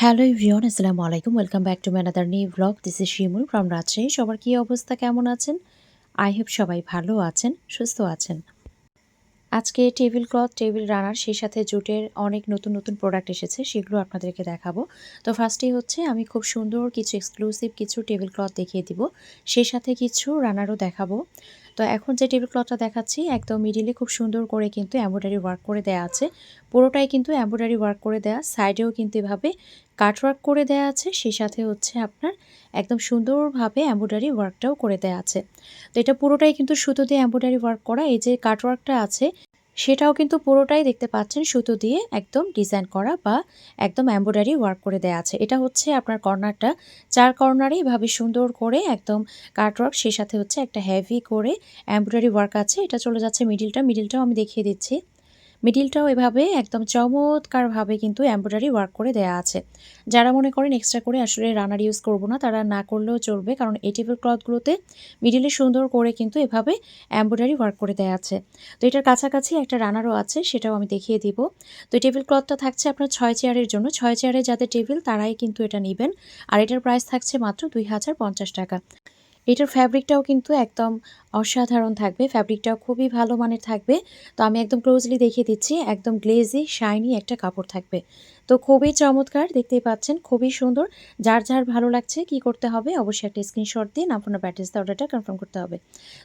Hello everyone, আসসালামু আলাইকুম। Welcome back to my another new blog. This is Shimul from Rajshahi. সবার কী অবস্থা, কেমন আছেন? আই হোপ সবাই ভালো আছেন, সুস্থ আছেন। আজকে টেবিল ক্লথ, টেবিল রানার, সেই সাথে জুটের অনেক নতুন নতুন প্রোডাক্ট এসেছে, সেগুলো আপনাদেরকে দেখাবো। তো ফার্স্টেই হচ্ছে আমি খুব সুন্দর কিছু এক্সক্লুসিভ কিছু টেবিল ক্লথ দেখিয়ে দিব, সেই সাথে কিছু রানারও দেখাবো। তো এখন যে টেবিল ক্লথটা দেখাচ্ছি একদম মিডিলে খুব সুন্দর করে কিন্তু এমব্রয়ডারি ওয়ার্ক করে দেওয়া আছে। পুরোটাই কিন্তু এমব্রয়ডারি ওয়ার্ক করে দেওয়া, সাইডেও কিন্তু এভাবে কাট ওয়ার্ক করে দেওয়া আছে, সেই সাথে হচ্ছে আপনার একদম সুন্দরভাবে এমব্রয়ডারি ওয়ার্কটাও করে দেওয়া আছে। তো এটা পুরোটাই কিন্তু সুতো দিয়ে এমব্রয়ডারি ওয়ার্ক করা। এই যে কাট ওয়ার্কটা আছে সেটাও কিন্তু পুরোটাই দেখতে পাচ্ছেন সুতো দিয়ে একদম ডিজাইন করা বা একদম এমব্রয়ডারি ওয়ার্ক করে দেওয়া আছে। এটা হচ্ছে আপনার কর্নারটা, 4 কর্নারে এভাবে সুন্দর করে একদম কাটওয়ার্ক, সেই সাথে হচ্ছে একটা হেভি করে এমব্রয়ডারি ওয়ার্ক আছে। এটা চলে যাচ্ছে মিডিলটাও আমি দেখিয়ে দিচ্ছি। মিডিলটাও এভাবে একদম চমৎকারভাবে কিন্তু এমব্রয়ডারি ওয়ার্ক করে দেয়া আছে। যারা মনে করেন এক্সট্রা করে আসলে রানার ইউজ করব না, তারা না করলেও চলবে, কারণ এই টেবিল ক্লথগুলোতে মিডিলে সুন্দর করে কিন্তু এভাবে এমব্রয়ডারি ওয়ার্ক করে দেয়া আছে। তো এটার কাছাকাছি একটা রানারও আছে, সেটাও আমি দেখিয়ে দিব। তো এই টেবিল ক্লথটা থাকছে আপনার 6 চেয়ারের জন্য। 6 চেয়ারে যাদের টেবিল তারাই কিন্তু এটা নিবেন। আর এটার প্রাইস থাকছে মাত্র ২,০৫০ টাকা। এটার ফ্যাব্রিকটাও কিন্তু একদম অসাধারণ থাকবে। ফ্যাব্রিকটাও খুবই ভালো মানের থাকবে। তো আমি একদম ক্লোজলি দেখিয়ে দিচ্ছি। একদম গ্লেজি শাইনি একটা কাপড় থাকবে। তো খুবই চমৎকার, দেখতেই পাচ্ছেন, খুবই সুন্দর। যার ভালো লাগছে কি করতে হবে? অবশ্যই একটা স্ক্রিনশট দিয়ে আপনার অ্যাড্রেস দিয়ে অর্ডারটা কনফার্ম করতে হবে।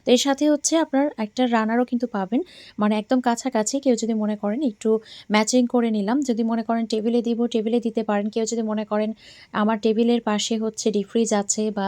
তো এর সাথে হচ্ছে আপনার একটা রানারও কিন্তু পাবেন। মানে একদম কাছাকাছি কেউ যদি মনে করেন একটু ম্যাচিং করে নিলাম, যদি মনে করেন টেবিলে দিব, টেবিলে দিতে পারেন। কেউ যদি মনে করেন আমার টেবিলের পাশে হচ্ছে ডিপ ফ্রিজ আছে বা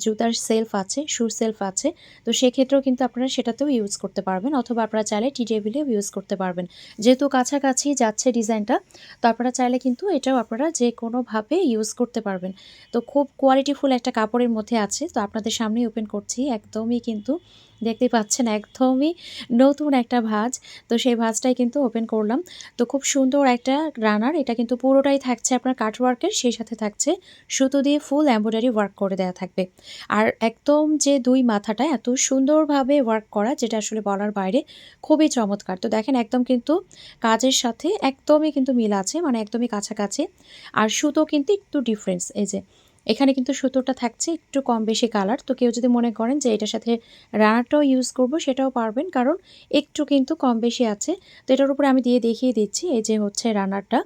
জুতার সেলফ আছে, শুর সেলফ আছে, তো সেক্ষেত্রেও কিন্তু আপনারা সেটাতেও ইউজ করতে পারবেন, অথবা আপনারা চাইলে টি টেবিলেও ইউজ করতে পারবেন। যেহেতু কাছাকাছি যাচ্ছে ডিজাইনটা, তো আপনারা চাইলে কিন্তু এটাও আপনারা যে কোনোভাবে ইউজ করতে পারবেন। তো খুব কোয়ালিটিফুল একটা কাপড়ের মধ্যে আছে। তো আপনাদের সামনেই ওপেন করছি। একদমই কিন্তু দেখতেই পাচ্ছেন একদমই নতুন একটা ভাঁজ। তো সেই ভাঁজটাই কিন্তু ওপেন করলাম। তো খুব সুন্দর একটা রানার, এটা কিন্তু পুরোটাই থাকছে আপনার কাটওয়ার্কের, সেই সাথে থাকছে সুতো দিয়ে ফুল এমব্রয়ডারি ওয়ার্ক করে দেওয়া থাকবে। আর একদম যে ২ মাথাটা এত সুন্দরভাবে ওয়ার্ক করা, যেটা আসলে বলার বাইরে, খুবই চমৎকার। তো দেখেন একদম কিন্তু কাজের সাথে একদমই কিন্তু মিল আছে, মানে একদমই কাছাকাছি। আর সুতো কিন্তু একটু ডিফারেন্স, এই যে এখানে কিন্তু সুতোটা থাকছে একটু কম বেশি কালার। তো কেউ যদি মনে করেন যে এটার সাথে রানারটাও ইউজ করব, সেটাও পারবেন, কারণ একটু কিন্তু কম বেশি আছে। তো এটার উপরে আমি দিয়ে দেখিয়ে দিচ্ছি, এই যে হচ্ছে রানারটা।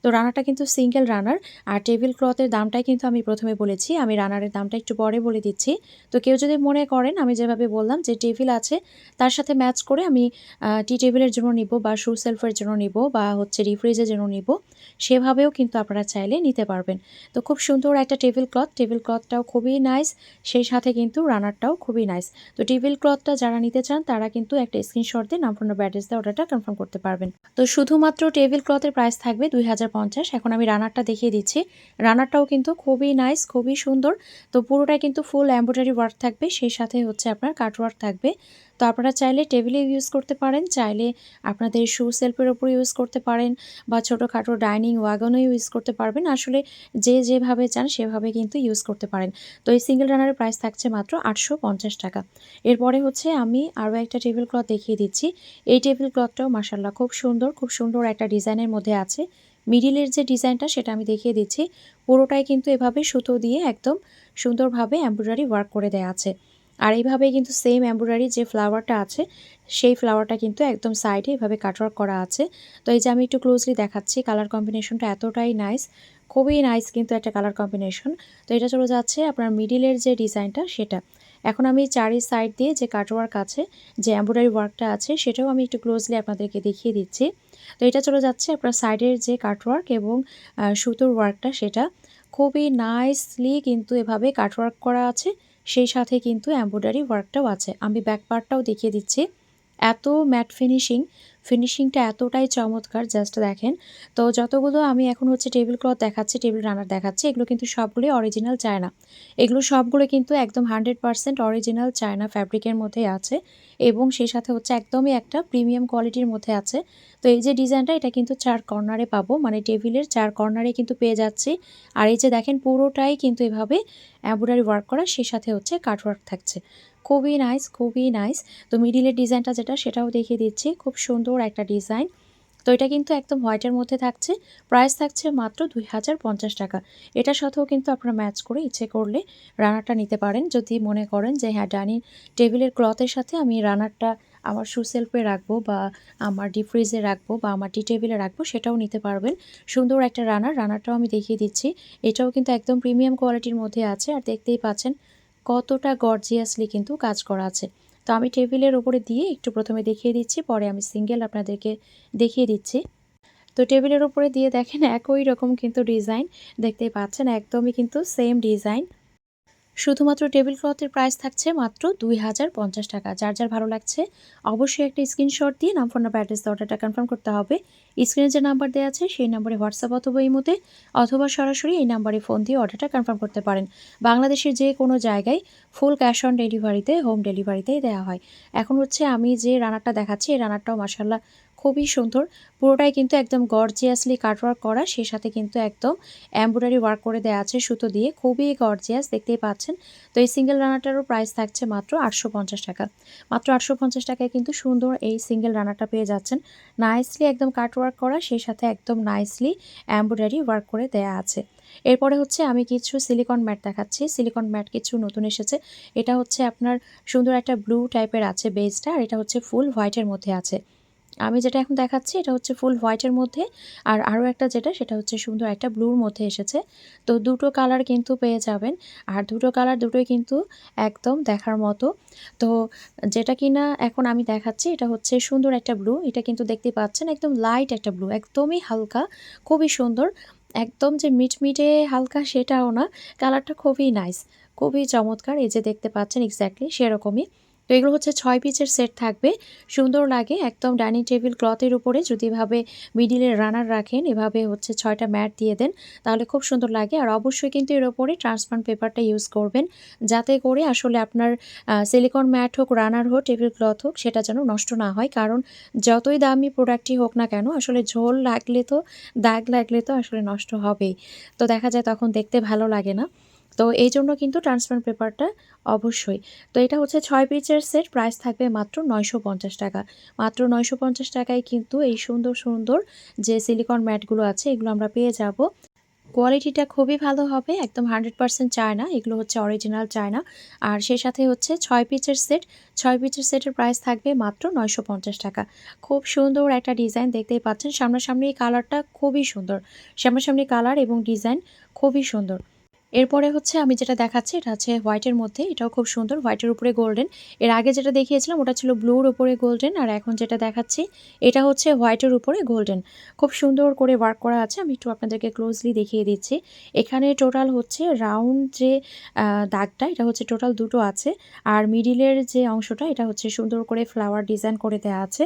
তো রানারটা কিন্তু সিঙ্গেল রানার। আর টেবিল ক্লথের দামটাই কিন্তু আমি প্রথমে বলেছি, আমি রানারের দামটা একটু পরে বলে দিচ্ছি। তো কেউ যদি মনে করেন আমি যেভাবে বললাম যে টেবিল আছে, তার সাথে ম্যাচ করে আমি টি টেবিলের জন্য নিব বা শু সেলফের জন্য নিব বা হচ্ছে রিফ্রিজের জন্য নিব, সেভাবেও কিন্তু আপনারা চাইলে নিতে পারবেন। তো খুব সুন্দর একটা টেবিল ক্লথ, টেবিল ক্লথটাও খুবই নাইস, সেই সাথে কিন্তু রানারটাও খুবই নাইস। তো টেবিল ক্লথটা যারা নিতে চান তারা কিন্তু একটা স্ক্রিনশট দিয়ে নাম ফোন অ্যাড্রেস দিয়ে অর্ডারটা কনফার্ম করতে পারবেন। তো শুধুমাত্র টেবিল ক্লথের প্রাইস থাকবে ২,০৫০। এখন আমি রানারটা দেখিয়ে দিচ্ছি। রানারটাও কিন্তু খুবই নাইস, খুবই সুন্দর। তো পুরোটাই কিন্তু ফুল এমব্রয়ডারি ওয়ার্ক থাকবে, সেই সাথে হচ্ছে আপনার কাট ওয়ার্ক থাকবে। তো আপনারা চাইলে টেবিলে ইউজ করতে পারেন, চাইলে আপনাদের শু সেলফের উপর ইউজ করতে পারেন, বা ছোটোখাটো ডাইনিং ওয়াগনেও ইউজ করতে পারবেন। আসলে যে যেভাবে চান সেভাবে কিন্তু ইউজ করতে পারেন। তো এই সিঙ্গেল রানারের প্রাইস থাকছে মাত্র ৮৫০ টাকা। এরপরে হচ্ছে আমি আরও একটা টেবিল ক্লথ দেখিয়ে দিচ্ছি। এই টেবিল ক্লথটাও মাশাআল্লাহ খুব সুন্দর, খুব সুন্দর একটা ডিজাইনের মধ্যে আছে। মিডিলের যে ডিজাইনটা সেটা আমি দেখিয়ে দিচ্ছি। পুরোটাই কিন্তু এভাবে সুতো দিয়ে একদম সুন্দরভাবে এমব্রয়ডারি ওয়ার্ক করে দেয়া আছে। আর এইভাবেই কিন্তু সেম এমব্রয়ডারি যে ফ্লাওয়ারটা আছে, সেই ফ্লাওয়ারটা কিন্তু একদম সাইডে এভাবে কাটওয়ার্ক করা আছে। তো এই যে আমি একটু ক্লোজলি দেখাচ্ছি, কালার কম্বিনেশনটা এতটাই নাইস, খুবই নাইস কিন্তু একটা কালার কম্বিনেশন। তো এটা চলে যাচ্ছে আপনার মিডিলের যে ডিজাইনটা সেটা। এখন আমি চারি সাইড দিয়ে যে কাটওয়ার্ক আছে, যে এমব্রয়ডারি ওয়ার্কটা আছে, সেটাও আমি একটু ক্লোজলি আপনাদেরকে দেখিয়ে দিচ্ছি। তো এটা চলে যাচ্ছে আপনার সাইডের যে কাটওয়ার্ক এবং সুতোর ওয়ার্কটা, সেটা খুবই নাইসলি কিন্তু এভাবে কাটওয়ার্ক করা আছে, সেই সাথে কিন্তু এমব্রয়ডারি ওয়ার্কটাও আছে। আমি ব্যাক পার্টটাও দেখিয়ে দিচ্ছি। এত ম্যাট ফিনিশিংটা এতটাই চমৎকার, জাস্ট দেখেন। তো যতগুলো আমি এখন হচ্ছে টেবিল ক্লথ দেখাচ্ছি, টেবিল রানার দেখাচ্ছি, এগুলো কিন্তু সবগুলোই অরিজিনাল চায়না। এগুলো সবগুলো কিন্তু একদম 100% অরিজিনাল চায়না ফ্যাব্রিকের মধ্যেই আছে, এবং সেই সাথে হচ্ছে একদমই একটা প্রিমিয়াম কোয়ালিটির মধ্যে আছে। তো এই যে ডিজাইনটা, এটা কিন্তু 4 কর্নারে পাবো, মানে টেবিলের 4 কর্নারে কিন্তু পেয়ে যাচ্ছি। আর এই যে দেখেন পুরোটাই কিন্তু এভাবে এমব্রয়ডারি ওয়ার্ক করা, সেই সাথে হচ্ছে কাট ওয়ার্ক থাকছে। খুবই নাইস, খুবই নাইস। তো মিডিলের ডিজাইনটা যেটা, সেটাও দেখিয়ে দিচ্ছি। খুব সুন্দর একটা ডিজাইন। তো এটা কিন্তু একদম হোয়াইটের মধ্যে থাকছে, প্রাইস থাকছে মাত্র 2050 টাকা। এটার সাথেও কিন্তু আপনারা ম্যাচ করে ইচ্ছে করলে রানারটা নিতে পারেন। যদি মনে করেন যে হ্যাঁ, ডাইনিং টেবিলের ক্লথের সাথে আমি রানারটা আমার শু সেলফে রাখবো বা আমার ডিপ ফ্রিজে রাখবো বা আমার টি টেবিলে রাখবো, সেটাও নিতে পারবেন। সুন্দর একটা রানারটাও আমি দেখিয়ে দিচ্ছি। এটাও কিন্তু একদম প্রিমিয়াম কোয়ালিটির মধ্যে আছে, আর দেখতেই পাচ্ছেন কতটা গর্জিয়াসলি কিন্তু কাজ করা আছে। তো আমি টেবিলের উপরে দিয়ে একটু প্রথমে দেখিয়ে দিচ্ছি, পরে আমি সিঙ্গেল আপনাদেরকে দেখিয়ে দিচ্ছি। তো টেবিলের উপরে দিয়ে দেখেন একই রকম কিন্তু ডিজাইন, দেখতেই পাচ্ছেন একদমই কিন্তু সেম ডিজাইন। শুধুমাত্র টেবিল ক্লথের প্রাইস থাকছে মাত্র 2050 টাকা। যার যার ভালো লাগছে অবশ্যই একটা স্ক্রিনশট দিয়ে নাম, ফোন নাম্বার, অ্যাড্রেস দিয়ে অর্ডারটা কনফার্ম করতে হবে। স্ক্রিনে যে নাম্বার দেওয়া আছে সেই নাম্বারে হোয়াটসঅ্যাপ অথবা ইমোতে অথবা সরাসরি এই নাম্বারে ফোন দিয়ে অর্ডারটা কনফার্ম করতে পারেন। বাংলাদেশের যে কোনো জায়গায় ফুল ক্যাশ অন ডেলিভারিতে, হোম ডেলিভারিতেই দেওয়া হয়। এখন হচ্ছে আমি যে রানারটা দেখাচ্ছি, এই রানারটাও মাশাআল্লাহ খুবই সুন্দর। পুরোটাই কিন্তু একদম গর্জিয়াসলি কাটওয়ার্ক করা, সেই সাথে কিন্তু একদম এমব্রয়ডারি ওয়ার্ক করে দেওয়া আছে সুতো দিয়ে, খুবই গর্জিয়াস, দেখতেই পাচ্ছেন। তো এই সিঙ্গেল রানারটারও প্রাইস থাকছে মাত্র 850 টাকা। মাত্র 850 টাকায় কিন্তু সুন্দর এই সিঙ্গেল রানারটা পেয়ে যাচ্ছেন। নাইসলি একদম কাটওয়ার্ক করা, সেই সাথে একদম নাইসলি এমব্রয়ডারি ওয়ার্ক করে দেয়া আছে। এরপরে হচ্ছে আমি কিছু সিলিকন ম্যাট দেখাচ্ছি। সিলিকন ম্যাট কিছু নতুন এসেছে। এটা হচ্ছে আপনার সুন্দর একটা ব্লু টাইপের আছে বেসটা, আর এটা হচ্ছে ফুল হোয়াইটের মধ্যে আছে। আমি যেটা এখন দেখাচ্ছি এটা হচ্ছে ফুল হোয়াইটের মধ্যে, আর আরও একটা যেটা সেটা হচ্ছে সুন্দর একটা ব্লুর মধ্যে এসেছে। তো দুটো কালার কিন্তু পেয়ে যাবেন, আর দুটো কালার দুটোই কিন্তু একদম দেখার মতো। তো যেটা কিনা এখন আমি দেখাচ্ছি এটা হচ্ছে সুন্দর একটা ব্লু, এটা কিন্তু দেখতে পাচ্ছেন একদম লাইট একটা ব্লু, একদমই হালকা, খুবই সুন্দর। একদম যে মিটমিটে হালকা সেটাও না, কালারটা খুবই নাইস, খুবই চমৎকার। এই যে দেখতে পাচ্ছেন এক্স্যাক্টলি সেরকমই। তো এগুলো হচ্ছে 6 পিসের সেট থাকবে, সুন্দর লাগে একদম। ডাইনিং টেবিল ক্লথের উপরে যদি এভাবে মিডিলে রানার রাখেন, এভাবে হচ্ছে 6টা ম্যাট দিয়ে দেন, তাহলে খুব সুন্দর লাগে। আর অবশ্যই কিন্তু এর উপরে ট্রান্সপারেন্ট পেপারটা ইউজ করবেন, যাতে করে আসলে আপনার সিলিকন ম্যাট হোক, রানার হোক, টেবিল ক্লথ হোক, সেটা যেন নষ্ট না হয়। কারণ যতই দামি প্রোডাক্টই হোক না কেন, আসলে ঝোল লাগলে তো, দাগ লাগলে তো আসলে নষ্ট হবেই। তো দেখা যায় তখন দেখতে ভালো লাগে না। তো এই জন্য কিন্তু ট্রান্সপারেন্ট পেপারটা অবশ্যই। তো এটা হচ্ছে 6 পিসের সেট, প্রাইস থাকবে মাত্র 950 টাকা। মাত্র 950 টাকায় কিন্তু এই সুন্দর সুন্দর যে সিলিকন ম্যাটগুলো আছে এগুলো আমরা পেয়ে যাব। কোয়ালিটিটা খুবই ভালো হবে, একদম 100% চায়না, এগুলো হচ্ছে অরিজিনাল চায়না। আর সেই সাথে হচ্ছে 6 পিসের সেট, 6 পিসের সেটের প্রাইস থাকবে মাত্র 950 টাকা। খুব সুন্দর একটা ডিজাইন, দেখতেই পাচ্ছেন সামনাসামনি কালারটা খুবই সুন্দর, সামনাসামনি কালার এবং ডিজাইন খুবই সুন্দর। এরপরে হচ্ছে আমি যেটা দেখাচ্ছি এটা হচ্ছে হোয়াইটের মধ্যে, এটাও খুব সুন্দর, হোয়াইটের উপরে গোল্ডেন। এর আগে যেটা দেখিয়েছিলাম ওটা ছিল ব্লুর উপরে গোল্ডেন, আর এখন যেটা দেখাচ্ছি এটা হচ্ছে হোয়াইটের উপরে গোল্ডেন। খুব সুন্দর করে ওয়ার্ক করা আছে, আমি একটু আপনাদেরকে ক্লোজলি দেখিয়ে দিচ্ছি। এখানে টোটাল হচ্ছে রাউন্ড যে দাগটা এটা হচ্ছে টোটাল দুটো আছে, আর মিডিলের যে অংশটা এটা হচ্ছে সুন্দর করে ফ্লাওয়ার ডিজাইন করে দেওয়া আছে।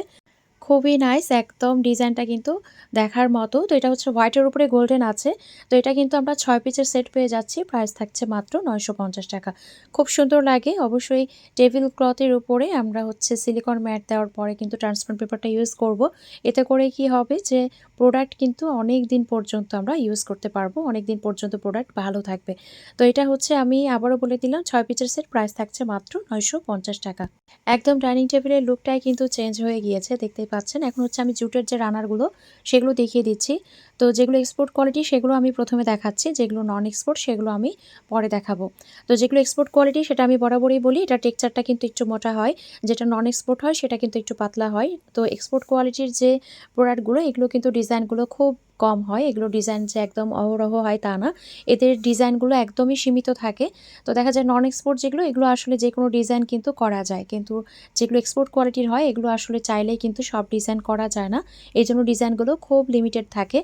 খুবই নাইস, একদম ডিজাইনটা কিন্তু দেখার মতো। তো এটা হচ্ছে হোয়াইটের উপরে গোল্ডেন আছে। তো এটা কিন্তু আমরা 6 পিসের সেট পেয়ে যাচ্ছি, প্রাইস থাকছে মাত্র 950 টাকা। খুব সুন্দর লাগে। অবশ্যই টেবিল ক্লথের উপরে আমরা হচ্ছে সিলিকন ম্যাট দেওয়ার পরে কিন্তু ট্রান্সপারেন্ট পেপারটা ইউজ করব। এতে করে কি হবে যে প্রোডাক্ট কিন্তু অনেক দিন পর্যন্ত আমরা ইউজ করতে পারবো, অনেক দিন পর্যন্ত প্রোডাক্ট ভালো থাকবে। তো এটা হচ্ছে আমি আবারও বলে দিলাম 6 পিসের সেট, প্রাইস থাকছে মাত্র 950 টাকা। একদম ডাইনিং টেবিলের লুকটাই কিন্তু চেঞ্জ হয়ে গিয়েছে, দেখতেই পাচ্ছেন। এখন হচ্ছে আমি জুটের যে রানারগুলো সেগুলো দেখিয়ে দিচ্ছি। তো যেগুলো এক্সপোর্ট কোয়ালিটি সেগুলো আমি প্রথমে দেখাচ্ছি, যেগুলো নন এক্সপোর্ট সেগুলো আমি পরে দেখাবো। তো যেগুলো এক্সপোর্ট কোয়ালিটি সেটা আমি বরাবরই বলি, এটা টেক্সচারটা কিন্তু একটু মোটা হয়, যেটা নন এক্সপোর্ট হয় সেটা কিন্তু একটু পাতলা হয়। তো এক্সপোর্ট কোয়ালিটির যে প্রোডাক্টগুলো এগুলো কিন্তু ডিজাইনগুলো খুব কম হয়, এগুলো ডিজাইন যে একদম অহরহ হয় তা না, এদের ডিজাইনগুলো একদমই সীমিত থাকে। তো দেখা যায় নন এক্সপোর্ট যেগুলো এগুলো আসলে যে কোনো ডিজাইন কিন্তু করা যায়, কিন্তু যেগুলো এক্সপোর্ট কোয়ালিটির হয় এগুলো আসলে চাইলেই কিন্তু সব ডিজাইন করা যায় না, এই জন্য ডিজাইনগুলো খুব লিমিটেড থাকে।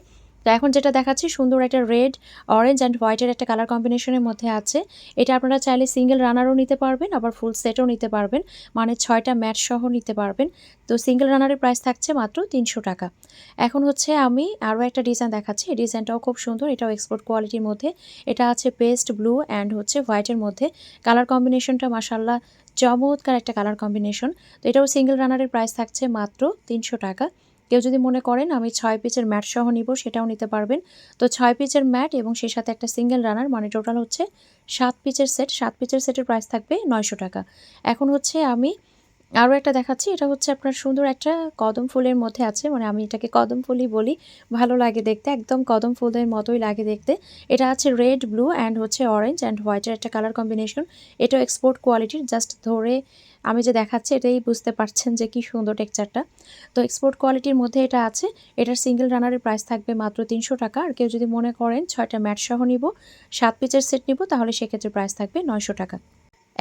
তো এখন যেটা দেখাচ্ছি সুন্দর একটা রেড, অরেঞ্জ অ্যান্ড হোয়াইটের একটা কালার কম্বিনেশনের মধ্যে আছে। এটা আপনারা চাইলে সিঙ্গেল রানারও নিতে পারবেন, আবার ফুল সেটও নিতে পারবেন, মানে 6টা ম্যাট সহ নিতে পারবেন। তো সিঙ্গেল রানারের প্রাইস থাকছে মাত্র 300 টাকা। এখন হচ্ছে আমি আরও একটা ডিজাইন দেখাচ্ছি, এই ডিজাইনটাও খুব সুন্দর, এটাও এক্সপোর্ট কোয়ালিটির মধ্যে। এটা আছে পেস্ট ব্লু অ্যান্ড হচ্ছে হোয়াইটের মধ্যে, কালার কম্বিনেশনটা মাশাআল্লাহ চমৎকার একটা কালার কম্বিনেশন। তো এটাও সিঙ্গেল রানারের প্রাইস থাকছে মাত্র 300 টাকা। কেউ যদি মনে করেন আমি 6 পিসের ম্যাট সহ নিব সেটাও নিতে পারবেন। তো 6 পিসের ম্যাট এবং সেই সাথে একটা সিঙ্গেল রানার, মানে টোটাল হচ্ছে 7 পিসের সেট। 7 পিসের সেটের প্রাইস থাকবে 900 টাকা। এখন হচ্ছে আমি আরও একটা দেখাচ্ছি, এটা হচ্ছে আপনার সুন্দর একটা কদম ফুলের মধ্যে আছে, মানে আমি এটাকে কদম ফুলই বলি, ভালো লাগে দেখতে, একদম কদম ফুলের মতোই লাগে দেখতে। এটা আছে রেড, ব্লু অ্যান্ড হচ্ছে অরেঞ্জ অ্যান্ড হোয়াইটের একটা কালার কম্বিনেশন। এটাও এক্সপোর্ট কোয়ালিটির, জাস্ট ধরে আমি যে দেখাচ্ছি এটাই বুঝতে পারছেন যে কি সুন্দর টেক্সচারটা। তো এক্সপোর্ট কোয়ালিটির মধ্যে এটা আছে। এটার সিঙ্গেল রানারের প্রাইস থাকবে মাত্র 300 টাকা। আর কেউ যদি মনে করেন 6টা ম্যাট সহ নিব, 7 পিসের সেট নিব, তাহলে সেক্ষেত্রে প্রাইস থাকবে 900 টাকা।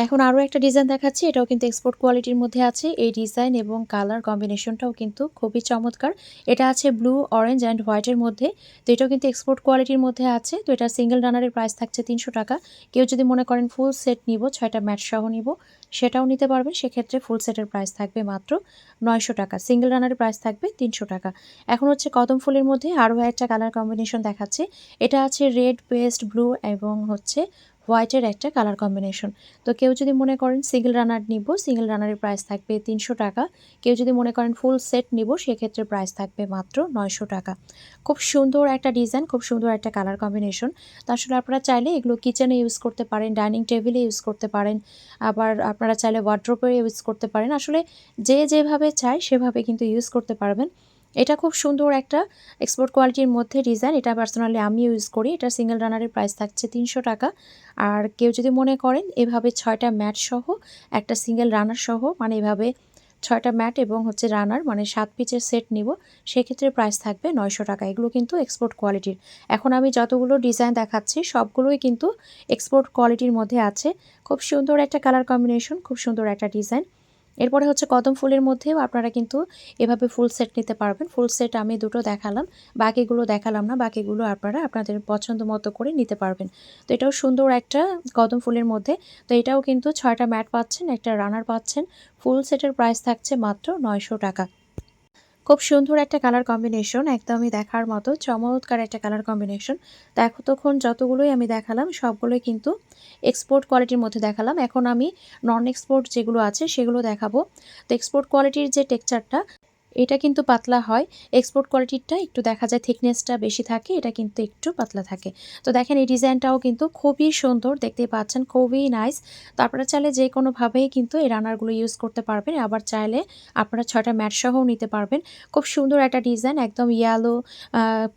এখন আরও একটা ডিজাইন দেখাচ্ছি, এটাও কিন্তু এক্সপোর্ট কোয়ালিটির মধ্যে আছে। এই ডিজাইন এবং কালার কম্বিনেশনটাও কিন্তু খুবই চমৎকার। এটা আছে ব্লু, অরেঞ্জ অ্যান্ড হোয়াইটের মধ্যে। তো এটাও কিন্তু এক্সপোর্ট কোয়ালিটির মধ্যে আছে। তো এটা সিঙ্গেল রানারের প্রাইস থাকছে 300 টাকা। কেউ যদি মনে করেন ফুল সেট নিব, 6টা ম্যাট সহ নিব, সেটাও নিতে পারবেন। সেক্ষেত্রে ফুল সেটের প্রাইস থাকবে মাত্র 900 টাকা। সিঙ্গেল রানারের প্রাইস থাকবে 300 টাকা। এখন হচ্ছে কদম ফুলের মধ্যে আরও একটা কালার কম্বিনেশন দেখাচ্ছে। এটা আছে রেড, পেস্ট, ব্লু এবং হচ্ছে হোয়াইটের একটা কালার কম্বিনেশন। তো কেউ যদি মনে করেন সিঙ্গেল রানার নিব, সিঙ্গেল রানারের প্রাইস থাকবে 300 টাকা। কেউ যদি মনে করেন ফুল সেট নিব, সেক্ষেত্রে প্রাইস থাকবে মাত্র 900 টাকা। খুব সুন্দর একটা ডিজাইন, খুব সুন্দর একটা কালার কম্বিনেশন। তো আসলে আপনারা চাইলে এগুলো কিচেনে ইউজ করতে পারেন, ডাইনিং টেবিলে ইউজ করতে পারেন, আবার আপনারা চাইলে ওয়ার্ড্রোবে ইউজ করতে পারেন। আসলে যে যেভাবে চায় সেভাবে কিন্তু ইউজ করতে পারবেন। এটা খুব সুন্দর একটা এক্সপোর্ট কোয়ালিটির মধ্যে ডিজাইন। এটা পার্সোনালি আমি ইউজ করি। এটা সিঙ্গেল রানারের প্রাইস থাকছে 300 টাকা। আর কেউ যদি মনে করেন এভাবে 6টা ম্যাট সহ একটা সিঙ্গেল রানার সহ, মানে এভাবে 6টা ম্যাট এবং হচ্ছে রানার, মানে 7 পিসের সেট নিব, সেক্ষেত্রে প্রাইস থাকবে 900 টাকা। এগুলো কিন্তু এক্সপোর্ট কোয়ালিটির। এখন আমি যতগুলো ডিজাইন দেখাচ্ছি সবগুলোই কিন্তু এক্সপোর্ট কোয়ালিটির মধ্যে আছে। খুব সুন্দর একটা কালার কম্বিনেশন, খুব সুন্দর একটা ডিজাইন। এরপরে হচ্ছে কদম ফুলের মধ্যেও আপনারা কিন্তু এভাবে ফুল সেট নিতে পারবেন। ফুল সেট আমি দুটো দেখালাম, বাকিগুলো দেখালাম না। বাকিগুলো আপনারা আপনাদের পছন্দ মতো করে নিতে পারবেন। তো এটাও সুন্দর একটা কদম ফুলের মধ্যে। তো এটাও কিন্তু 6টা ম্যাট পাচ্ছেন, একটা রানার পাচ্ছেন। ফুল সেটের প্রাইস থাকছে মাত্র 900 টাকা। খুব সুন্দর একটা কালার কম্বিনেশন, একদমই দেখার মতো চমৎকার একটা কালার কম্বিনেশন। তো এতক্ষণ যতগুলোই আমি দেখালাম সবগুলোই কিন্তু এক্সপোর্ট কোয়ালিটির মধ্যে দেখালাম। এখন আমি নন এক্সপোর্ট যেগুলো আছে সেগুলো দেখাবো। তো এক্সপোর্ট কোয়ালিটির যে টেক্সচারটা, এটা কিন্তু পাতলা হয়। এক্সপোর্ট কোয়ালিটিরটা একটু দেখা যায় থিকনেসটা বেশি থাকে, এটা কিন্তু একটু পাতলা থাকে। তো দেখেন এই ডিজাইনটাও কিন্তু খুবই সুন্দর, দেখতেই পাচ্ছেন, খুবই নাইস। তো আপনারা চাইলে যে কোনোভাবেই কিন্তু এই রানারগুলো ইউজ করতে পারবেন। আবার চাইলে আপনারা 6টা ম্যাট সহও নিতে পারবেন। খুব সুন্দর একটা ডিজাইন, একদম ইয়েলো,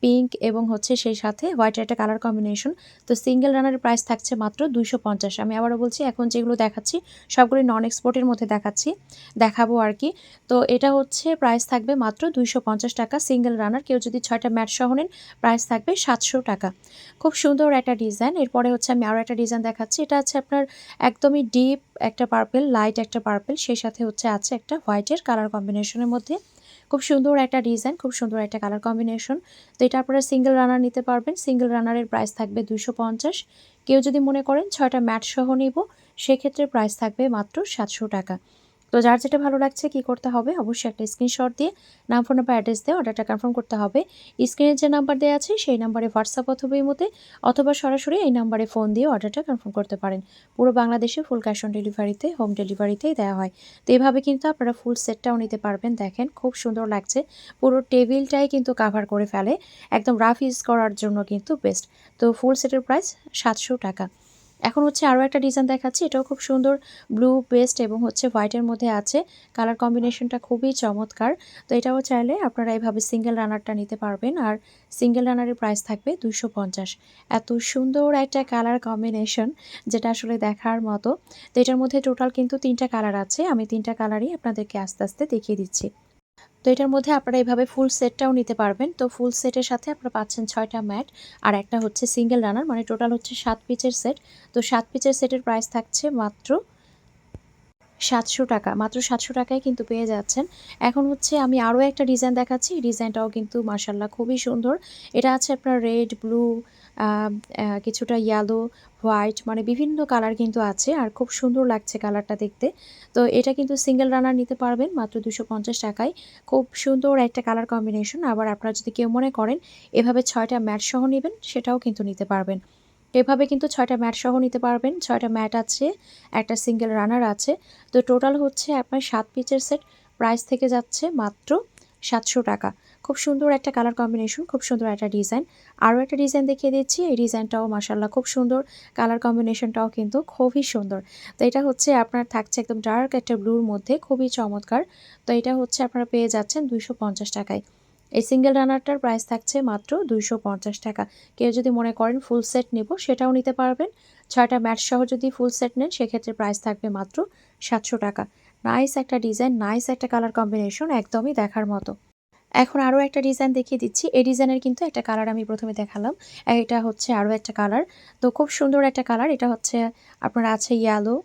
পিঙ্ক এবং হচ্ছে সেই সাথে হোয়াইটের একটা কালার কম্বিনেশন। তো সিঙ্গেল রানারের প্রাইস থাকছে মাত্র 250। আমি আবারও বলছি, এখন যেগুলো দেখাচ্ছি সবগুলি নন এক্সপোর্টের মধ্যে দেখাবো আর কি। তো এটা হচ্ছে প্রাইস থাকবে মাত্র 250 টাকা সিঙ্গেল রানার। কেউ যদি 6টা ম্যাট সহ নেন, প্রাইস থাকবে 700 টাকা। খুব সুন্দর একটা ডিজাইন। এরপরে হচ্ছে আমি আরও একটা ডিজাইন দেখাচ্ছি। এটা আছে আপনার একদমই ডিপ একটা পার্পেল, লাইট একটা পার্পেল, সেই সাথে হচ্ছে আছে একটা হোয়াইটের কালার কম্বিনেশনের মধ্যে। খুব সুন্দর একটা ডিজাইন, খুব সুন্দর একটা কালার কম্বিনেশন। তো এটা আপনারা সিঙ্গেল রানার নিতে পারবেন। সিঙ্গেল রানারের প্রাইস থাকবে 250। কেউ যদি মনে করেন 6টা ম্যাট সহ নিব, সেক্ষেত্রে প্রাইস থাকবে মাত্র 700 টাকা। তো যার যেটা ভালো লাগছে কি করতে হবে, অবশ্যই একটা স্ক্রিনশট দিয়ে নাম, ফোন নাম্বার, অ্যাড্রেস দিয়ে অর্ডারটা কনফার্ম করতে হবে। স্ক্রিনে যে নাম্বার দেওয়া আছে সেই নাম্বারে হোয়াটসঅ্যাপ অথবা ইমোতে অথবা সরাসরি এই নাম্বারে ফোন দিয়ে অর্ডারটা কনফার্ম করতে পারেন। পুরো বাংলাদেশে ফুল ক্যাশ অন ডেলিভারিতে, হোম ডেলিভারিতেই দেওয়া হয়। তো এইভাবে কিন্তু আপনারা ফুল সেটটাও নিতে পারবেন। দেখেন খুব সুন্দর লাগছে, পুরো টেবিলটাই কিন্তু কাভার করে ফেলে, একদম রাফ ইউজ করার জন্য কিন্তু বেস্ট। তো ফুল সেটের প্রাইস 700 টাকা। এখন হচ্ছে আরও একটা ডিজাইন দেখাচ্ছি। এটাও খুব সুন্দর, ব্লু, পেস্ট এবং হচ্ছে হোয়াইটের মধ্যে আছে। কালার কম্বিনেশনটা খুবই চমৎকার। তো এটাও চাইলে আপনারা এভাবে সিঙ্গেল রানারটা নিতে পারবেন। আর সিঙ্গেল রানারের প্রাইস থাকবে 250। এত সুন্দর একটা কালার কম্বিনেশন, যেটা আসলে দেখার মতো। তো এটার মধ্যে টোটাল কিন্তু 3টা কালার আছে। আমি 3টা কালারই আপনাদেরকে আস্তে আস্তে দেখিয়ে দিচ্ছি। তো এটার মধ্যে আপনারা এভাবে ফুল সেটটাও নিতে পারবেন। তো ফুল সেটের সাথে আপনারা পাচ্ছেন 6টা ম্যাট আর একটা হচ্ছে সিঙ্গেল রানার, মানে টোটাল হচ্ছে 7 পিসের সেট। তো 7 পিসের সেটের প্রাইস থাকছে মাত্র 700 টাকা। মাত্র 700 টাকায় কিন্তু পেয়ে যাচ্ছেন। এখন হচ্ছে আমি আরও একটা ডিজাইন দেখাচ্ছি। এই ডিজাইনটাও কিন্তু মাশাআল্লাহ খুবই সুন্দর। এটা আছে আপনার রেড, ব্লু, কিছুটা ইয়েলো, হোয়াইট, মানে বিভিন্ন কালার কিন্তু আছে আর খুব সুন্দর লাগছে কালারটা দেখতে। তো এটা কিন্তু সিঙ্গেল রানার নিতে পারবেন মাত্র 250 টাকায়। খুব সুন্দর একটা কালার কম্বিনেশন। আবার আপনারা যদি কেউ মনে করেন এভাবে 6টা ম্যাট সহ নেবেন, সেটাও কিন্তু নিতে পারবেন। এভাবে কিন্তু 6টা ম্যাট সহ নিতে পারবেন। 6টা ম্যাট আছে, একটা সিঙ্গেল রানার আছে। তো টোটাল হচ্ছে আপনার 7 পিসের সেট, প্রাইস থেকে যাচ্ছে মাত্র 700 টাকা। খুব সুন্দর একটা কালার কম্বিনেশন, খুব সুন্দর একটা ডিজাইন। আরও একটা ডিজাইন দেখিয়ে দিচ্ছি। এই ডিজাইনটাও মাশাআল্লাহ খুব সুন্দর, কালার কম্বিনেশনটাও কিন্তু খুবই সুন্দর। তো এটা হচ্ছে আপনার থাকছে একদম ডার্ক একটা ব্লুর মধ্যে, খুবই চমৎকার। তো এটা হচ্ছে আপনারা পেয়ে যাচ্ছেন 250 টাকায়। এই সিঙ্গেল রানারটার প্রাইস থাকছে মাত্র 250 টাকা। কেউ যদি মনে করেন ফুল সেট নেব সেটাও নিতে পারবেন। 6টা ম্যাট সহ যদি ফুল সেট নেন সেক্ষেত্রে প্রাইস থাকবে মাত্র 700 টাকা। নাইস একটা ডিজাইন, নাইস একটা কালার কম্বিনেশন, একদমই দেখার মতো। এখন আরও একটা ডিজাইন দেখিয়ে দিচ্ছি। এই ডিজাইনের কিন্তু একটা কালার আমি প্রথমে দেখালাম। এটা হচ্ছে আরও একটা কালার। তো খুব সুন্দর একটা কালার। এটা হচ্ছে আপনার আছে ইয়েলো,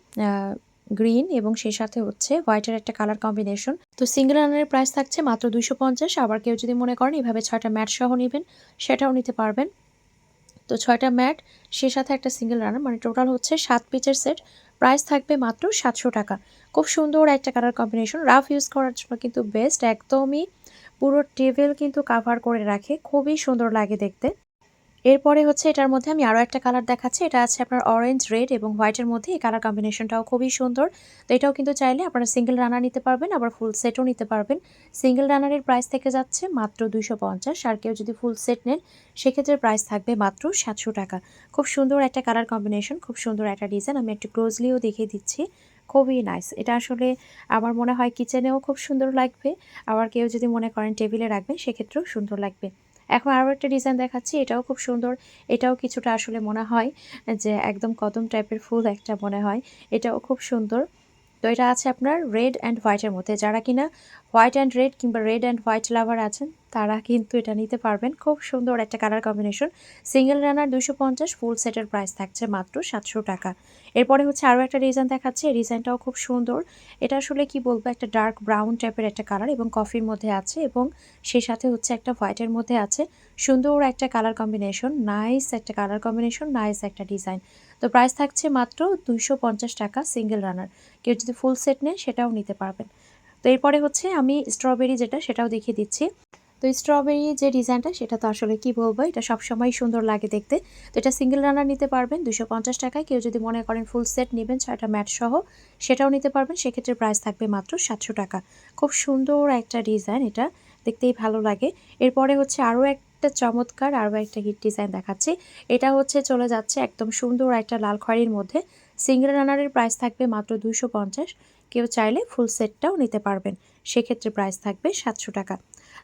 গ্রিন এবং সেই সাথে হচ্ছে হোয়াইটের একটা কালার কম্বিনেশন। তো সিঙ্গেল রানারের প্রাইস থাকছে মাত্র 250। আবার কেউ যদি মনে করেন এভাবে 6টা ম্যাট সহ নেবেন সেটাও নিতে পারবেন। তো 6টা ম্যাট সে সাথে একটা সিঙ্গেল রানার, মানে টোটাল হচ্ছে 7 পিচের সেট। প্রাইস থাকবে মাত্র 700 টাকা। খুব সুন্দর একটা কালার কম্বিনেশন, রাফ ইউজ করার জন্য কিন্তু বেস্ট। একদমই পুরো টেবিল কিন্তু কাভার করে রাখে, খুবই সুন্দর লাগে দেখতে। এরপরে হচ্ছে এটার মধ্যে আমি আরও একটা কালার দেখাচ্ছি। এটা আছে আপনার অরেঞ্জ, রেড এবং হোয়াইটের মধ্যে। এই কালার কম্বিনেশনটাও খুবই সুন্দর। তো এটাও কিন্তু চাইলে আপনারা সিঙ্গেল রানার নিতে পারবেন, আবার ফুল সেটও নিতে পারবেন। সিঙ্গেল রানারের প্রাইস থেকে যাচ্ছে মাত্র 250, আর কেউ যদি ফুল সেট নেন সেক্ষেত্রে প্রাইস থাকবে মাত্র 700 টাকা। খুব সুন্দর একটা কালার কম্বিনেশন, খুব সুন্দর একটা ডিজাইন। আমি একটু ক্লোজলিও দেখিয়ে দিচ্ছি। খুবই নাইস। এটা আসলে আমার মনে হয় কিচেনেও খুব সুন্দর লাগবে, আবার কেউ যদি মনে করেন টেবিলে রাখবেন সেক্ষেত্রেও সুন্দর লাগবে। এখন আরও একটা ডিজাইন দেখাচ্ছি। এটাও খুব সুন্দর। এটাও কিছুটা আসলে মনে হয় যে একদম কদম টাইপের ফুল একটা মনে হয়। এটাও খুব সুন্দর। তো এটা আছে আপনার রেড অ্যান্ড হোয়াইটের মধ্যে। যারা কিনা হোয়াইট অ্যান্ড রেড কিংবা রেড অ্যান্ড হোয়াইট লাভার আছেন তারা কিন্তু এটা নিতে পারবেন। খুব সুন্দর একটা কালার কম্বিনেশন। সিঙ্গেল রানার 250, ফুল সেটের প্রাইস থাকছে মাত্র 700 টাকা। এরপরে হচ্ছে আরও একটা ডিজাইন দেখাচ্ছে। এই ডিজাইনটাও খুব সুন্দর। এটা আসলে কি বলবো, একটা ডার্ক ব্রাউন টাইপের একটা কালার এবং কফির মধ্যে আছে এবং সেই সাথে হচ্ছে একটা হোয়াইটের মধ্যে আছে। সুন্দর একটা কালার কম্বিনেশন, নাইস একটা কালার কম্বিনেশন, নাইস একটা ডিজাইন। তো প্রাইস থাকছে মাত্র 250 টাকা সিঙ্গেল রানার। কেউ যদি ফুল সেট নেন সেটাও নিতে পারবেন। তো এরপরে হচ্ছে আমি স্ট্রবেরি যেটা সেটাও দেখিয়ে দিচ্ছি। তো স্ট্রবেরি যে ডিজাইনটা সেটা তো আসলে কি বলবো, এটা সবসময় সুন্দর লাগে দেখতে। তো এটা সিঙ্গেল রানার নিতে পারবেন 250 টাকায়। কেউ যদি মনে করেন ফুল সেট নেবেন 6টা ম্যাট সহ সেটাও নিতে পারবেন, সেক্ষেত্রে প্রাইস থাকবে মাত্র 700 টাকা। খুব সুন্দর একটা ডিজাইন, এটা দেখতেই ভালো লাগে। এরপরে হচ্ছে আরও একটা চমৎকার আরও একটা হিট ডিজাইন দেখাচ্ছি। এটা হচ্ছে চলে যাচ্ছে একদম সুন্দর একটা লাল খয়েরির মধ্যে। সিঙ্গেল রানারের প্রাইস থাকবে মাত্র 250। কেউ চাইলে ফুল সেটটাও নিতে পারবেন, সেক্ষেত্রে প্রাইস থাকবে 700 টাকা।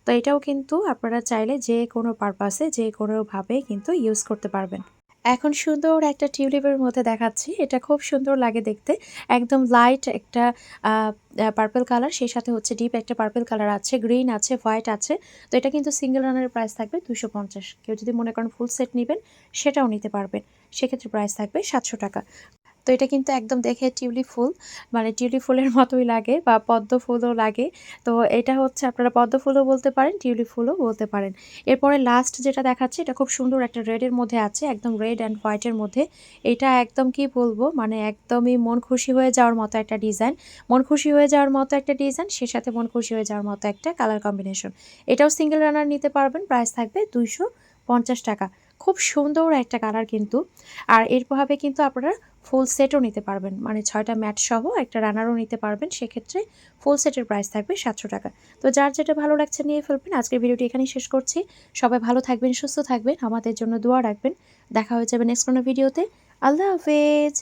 তো এটাও কিন্তু আপনারা চাইলে যে কোনো পারপাসে যে কোনোভাবে কিন্তু ইউজ করতে পারবেন। এখন সুন্দর একটা টিউলিপের মধ্যে দেখাচ্ছি। এটা খুব সুন্দর লাগে দেখতে। একদম লাইট একটা পার্পল কালার, সেই সাথে হচ্ছে ডিপ একটা পার্পল কালার আছে, গ্রিন আছে, হোয়াইট আছে। তো এটা কিন্তু সিঙ্গেল রানারের প্রাইস থাকবে 250। কেউ যদি মনে করেন ফুল সেট নেবেন সেটাও নিতে পারবেন, সেক্ষেত্রে প্রাইস থাকবে 700 টাকা। তো এটা কিন্তু একদম দেখে টিউলিপ ফুল, মানে টিউলিপ ফুলের মতোই লাগে বা পদ্ম ফুলও লাগে। তো এটা হচ্ছে আপনারা পদ্ম ফুলও বলতে পারেন, টিউলিপ ফুলও বলতে পারেন। এরপরে লাস্ট যেটা দেখাচ্ছি এটা খুব সুন্দর একটা রেডের মধ্যে আছে, একদম রেড অ্যান্ড হোয়াইটের মধ্যে। এটা একদম কি বলবো, মানে একদমই মন খুশি হয়ে যাওয়ার মতো একটা ডিজাইন, মন খুশি হয়ে যাওয়ার মতো একটা ডিজাইন, সে সাথে মন খুশি হয়ে যাওয়ার মতো একটা কালার কম্বিনেশন। এটাও সিঙ্গেল রানার নিতে পারবেন, প্রাইস থাকবে 250 টাকা। খুব সুন্দর একটা কালার কিন্তু। আর এরভাবে কিন্তু আপনারা ফুল সেটও নিতে পারবেন, মানে 6টা ম্যাট সহ একটা রানারও নিতে পারবেন, সেক্ষেত্রে ফুল সেটের প্রাইস থাকবে 700 টাকা। তো যার যেটা ভালো লাগছে নিয়ে ফেলবেন। আজকের ভিডিওটি এখানেই শেষ করছি। সবাই ভালো থাকবেন, সুস্থ থাকবেন, আমাদের জন্য দোয়া রাখবেন। দেখা হয়ে যাবে নেক্সট কোনো ভিডিওতে। আল্লাহ হাফেজ।